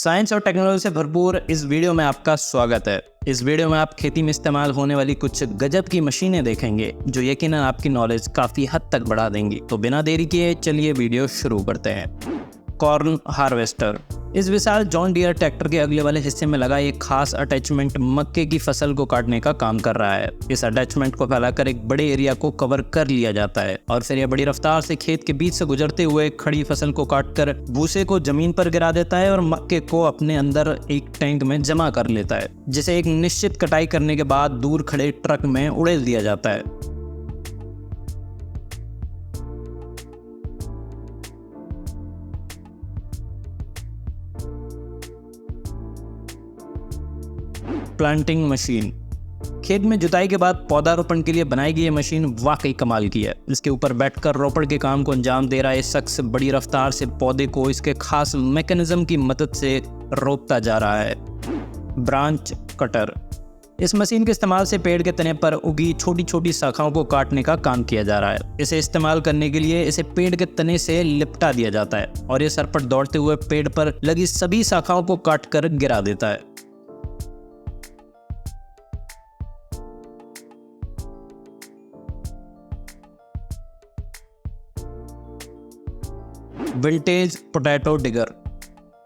Science और technology से भरपूर इस वीडियो में आपका स्वागत है। इस वीडियो में आप खेती में इस्तेमाल होने वाली कुछ गजब की मशीनें देखेंगे जो यकीनन आपकी नॉलेज काफ़ी हद तक बढ़ा देंगी। तो बिना देरी किए चलिए वीडियो शुरू करते हैं। Corn harvester. इस विशाल जॉन डियर ट्रैक्टर के अगले वाले हिस्से में लगा एक खास अटैचमेंट मक्के की फसल को काटने का काम कर रहा है। इस अटैचमेंट को फैलाकर एक बड़े एरिया को कवर कर लिया जाता है और फिर यह बड़ी रफ्तार से खेत के बीच से गुजरते हुए खड़ी फसल को काटकर भूसे को जमीन पर गिरा देता है और मक्के को अपने अंदर एक टैंक में जमा कर लेता है, जिसे एक निश्चित कटाई करने के बाद दूर खड़े ट्रक में उड़ेल दिया जाता है। Planting machine. खेत में जुताई के बाद पौधारोपण के लिए बनाई गई ये मशीन वाकई कमाल की है। इसके ऊपर बैठकर रोपण के काम को अंजाम दे रहा है शख्स बड़ी रफ्तार से पौधे को इसके खास मैकेनिज्म की मदद से रोपता जा रहा है। Branch cutter. इस मशीन के इस्तेमाल से पेड़ के तने पर उगी छोटी छोटी शाखाओं को काटने का काम किया जा रहा है। इसे इस्तेमाल करने के लिए इसे पेड़ के तने से लिपटा दिया जाता है और ये सर पर दौड़ते हुए पेड़ पर लगी सभी शाखाओं को काटकर गिरा देता है। Vintage potato digger.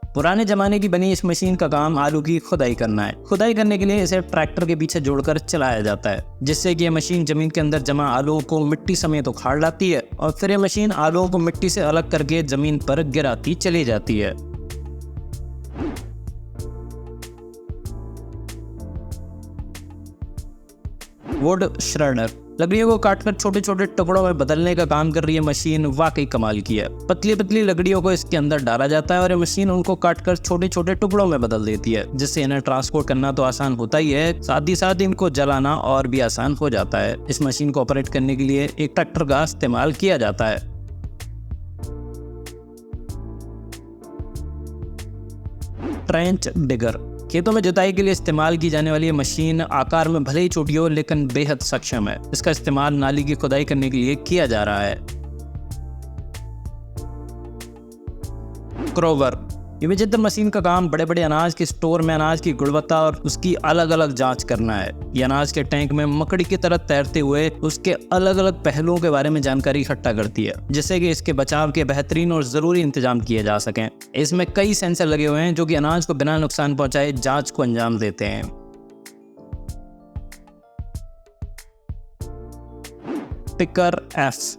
पुराने जमाने की बनी इस मशीन का काम आलू की खुदाई करना है। खुदाई करने के लिए इसे ट्रैक्टर के पीछे जोड़कर चलाया जाता है, जिससे कि यह मशीन जमीन के अंदर जमा आलूओं को मिट्टी समेत उखाड़ लाती है और फिर यह मशीन आलूओं को मिट्टी से अलग करके जमीन पर गिराती चली जाती है। Would shredder. लकड़ियों को काटकर छोटे छोटे टुकड़ों में बदलने का काम कर रही है मशीन वाकई कमाल की है। पतली पतली लकड़ियों को इसके अंदर डाला जाता है और ये मशीन उनको काटकर छोटे छोटे टुकड़ों में बदल देती है, जिससे इन्हें ट्रांसपोर्ट करना तो आसान होता ही है, साथ ही साथ इनको जलाना और भी आसान हो जाता है। इस मशीन को ऑपरेट करने के लिए एक ट्रैक्टर का इस्तेमाल किया जाता है। Trench digger. खेतों में जुताई के लिए इस्तेमाल की जाने वाली मशीन आकार में भले ही छोटी हो लेकिन बेहद सक्षम है। इसका इस्तेमाल नाली की खुदाई करने के लिए किया जा रहा है। क्रोवर। ये विचित्र मशीन का काम बड़े बड़े अनाज के स्टोर में अनाज की गुणवत्ता और उसकी अलग अलग जांच करना है। ये अनाज के टैंक में मकड़ी की तरह तैरते हुए उसके अलग अलग पहलुओं के बारे में जानकारी इकट्ठा करती है, जिससे कि इसके बचाव के बेहतरीन और जरूरी इंतजाम किए जा सकें। इसमें कई सेंसर लगे हुए हैं जो कि अनाज को बिना नुकसान पहुंचाए जांच को अंजाम देते हैं। Picker F.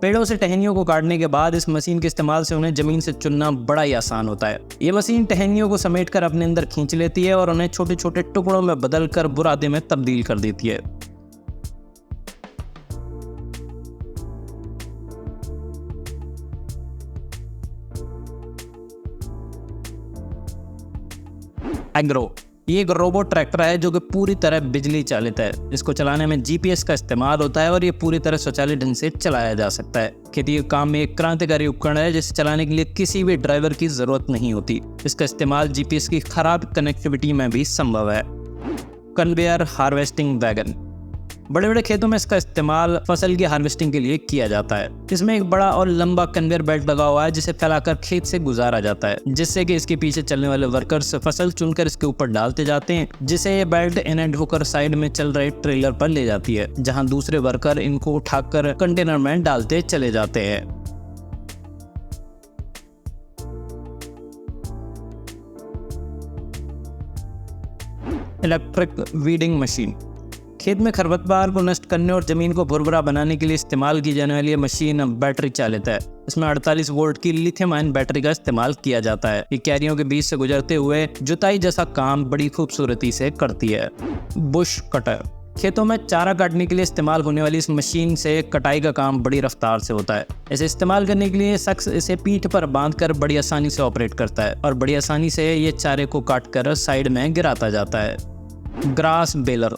पेड़ों से टहनियों को काटने के बाद इस मशीन के इस्तेमाल से उन्हें जमीन से चुनना बड़ा ही आसान होता है। ये मशीन टहनियों को समेटकर अपने अंदर खींच लेती है और उन्हें छोटे छोटे टुकड़ों में बदलकर बुरादे में तब्दील कर देती है। एग्रो। ये एक रोबोट ट्रैक्टर है जो कि पूरी तरह बिजली चालित है। इसको चलाने में जीपीएस का इस्तेमाल होता है और ये पूरी तरह स्वचालित ढंग से चलाया जा सकता है। खेती के काम में एक क्रांतिकारी उपकरण है जिसे चलाने के लिए किसी भी ड्राइवर की जरूरत नहीं होती। इसका इस्तेमाल जीपीएस की खराब कनेक्टिविटी में भी संभव है। Conveyor harvesting wagon. बड़े बड़े खेतों में इसका इस्तेमाल फसल की हार्वेस्टिंग के लिए किया जाता है। इसमें एक बड़ा और लंबा कन्वेयर बेल्ट लगा हुआ है जिसे फैलाकर खेत से गुजारा जाता है, जिससे कि इसके पीछे चलने वाले वर्कर्स फसल चुनकर इसके ऊपर डालते जाते हैं, जिसे ये बेल्ट इन्हें ढोकर साइड में चल रहे ट्रेलर पर ले जाती है, जहां दूसरे वर्कर इनको उठाकर कंटेनर में डालते चले जाते हैं। Electric weeding machine. खेत में खरपतवार को नष्ट करने और जमीन को भुरभुरा बनाने के लिए इस्तेमाल की जाने वाली ये मशीन बैटरी चालित है। इसमें 48 वोल्ट की लिथियम आयन बैटरी का इस्तेमाल किया जाता है। ये क्यारियों के बीच से गुजरते हुए जुताई जैसा काम बड़ी खूबसूरती से करती है। Bush cutter. खेतों में चारा काटने के लिए इस्तेमाल होने वाली इस मशीन से कटाई का काम बड़ी रफ्तार से होता है। इसे इस्तेमाल करने के लिए शख्स इसे पीठ पर बांधकर बड़ी आसानी से ऑपरेट करता है और बड़ी आसानी से ये चारे को काटकर साइड में गिराता जाता है। Grass baler.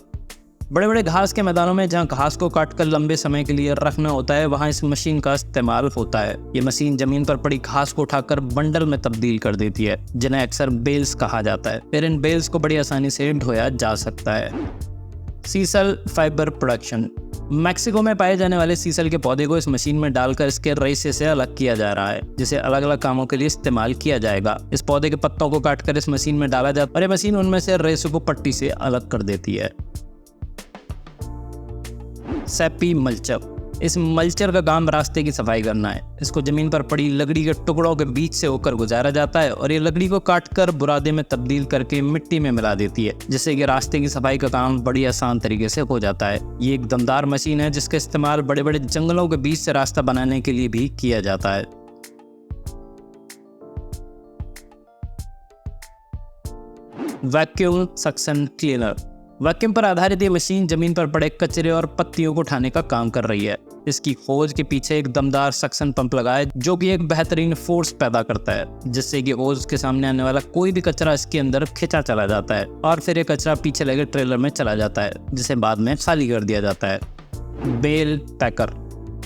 बड़े बड़े घास के मैदानों में जहां घास को काटकर लंबे समय के लिए रखना होता है, वहां इस मशीन का इस्तेमाल होता है। ये मशीन जमीन पर पड़ी घास को उठाकर बंडल में तब्दील कर देती है, जिन्हें अक्सर बेल्स कहा जाता है। फिर इन बेल्स को बड़ी आसानी से ढोया जा सकता है। Sisal fibre production. मैक्सिको में पाए जाने वाले सीसल के पौधे को इस मशीन में डालकर इसके रेशे से अलग किया जा रहा है, जिसे अलग अलग कामों के लिए इस्तेमाल किया जाएगा। इस पौधे के पत्तों को काटकर इस मशीन में डाला जाता है और ये मशीन उनमें से रेशे को पट्टी से अलग कर देती है। CP mulcher. इस मल्चर का काम रास्ते की सफाई करना है। इसको जमीन पर पड़ी लकड़ी के टुकड़ों के बीच से होकर गुजारा जाता है और ये लकड़ी को काटकर बुरादे में तब्दील करके मिट्टी में मिला देती है, जिससे कि रास्ते की सफाई का काम बड़ी आसान तरीके से हो जाता है। ये एक दमदार मशीन है जिसका इस्तेमाल बड़े बड़े जंगलों के बीच से रास्ता बनाने के लिए भी किया जाता है। Vacuum suction cleaner. वैक्यूम पर आधारित ये मशीन जमीन पर पड़े कचरे और पत्तियों को उठाने का काम कर रही है। इसकी खोज के पीछे एक दमदार सक्शन पंप लगा है जो कि एक बेहतरीन फोर्स पैदा करता है, जिससे कि होज के सामने आने वाला कोई भी कचरा इसके अंदर खिंचा चला जाता है और फिर ये कचरा पीछे लगे ट्रेलर में चला जाता है, जिसे बाद में खाली कर दिया जाता है। बेल पैकर।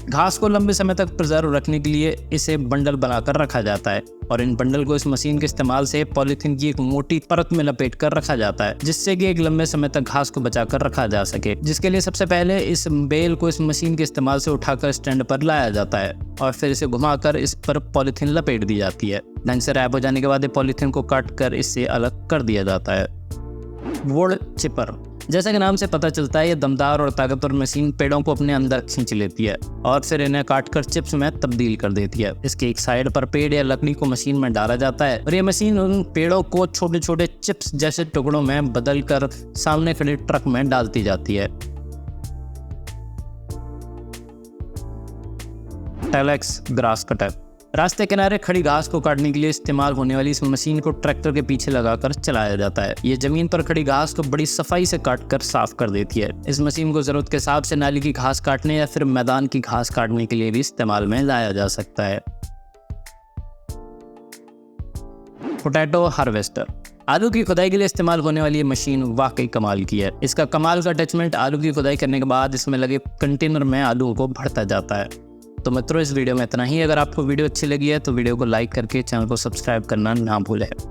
घास को लंबे समय तक प्रिजर्व रखने के लिए इसे बंडल बनाकर रखा जाता है और इन बंडल को इस मशीन के इस्तेमाल से पॉलीथीन की एक मोटी परत में लपेट कर रखा जाता है, जिससे कि एक लंबे समय तक घास को बचाकर रखा जा सके। जिसके लिए सबसे पहले इस बेल को इस मशीन के इस्तेमाल से उठाकर स्टैंड पर लाया जाता है और फिर इसे घुमाकर इस पर पॉलीथीन लपेट दी जाती है। ढंग से रैप हो जाने के बाद पॉलीथीन को काट कर इससे अलग कर दिया जाता है। Would cheaper. जैसा कि नाम से पता चलता है, ये दमदार और ताकतवर मशीन पेड़ों को अपने अंदर खींच लेती है और फिर इन्हें काटकर चिप्स में तब्दील कर देती है। इसके एक साइड पर पेड़ या लकड़ी को मशीन में डाला जाता है और ये मशीन उन पेड़ों को छोटे छोटे चिप्स जैसे टुकड़ों में बदलकर सामने खड़े ट्रक में डालती जाती है। Telex grass cutter. रास्ते किनारे खड़ी घास को काटने के लिए इस्तेमाल होने वाली इस मशीन को ट्रैक्टर के पीछे लगाकर चलाया जाता है। ये जमीन पर खड़ी घास को बड़ी सफाई से काटकर साफ कर देती है। इस मशीन को जरूरत के हिसाब से नाली की घास काटने या फिर मैदान की घास काटने के लिए भी इस्तेमाल में लाया जा सकता है। Potato harvester. आलू की खुदाई के लिए इस्तेमाल होने वाली ये मशीन वाकई कमाल की है। इसका कमाल का अटैचमेंट आलू की खुदाई करने के बाद इसमें लगे कंटेनर में आलू को भरता जाता है। तो मित्रों, इस वीडियो में इतना ही। अगर आपको वीडियो अच्छी लगी है तो वीडियो को लाइक करके चैनल को सब्सक्राइब करना ना भूलें।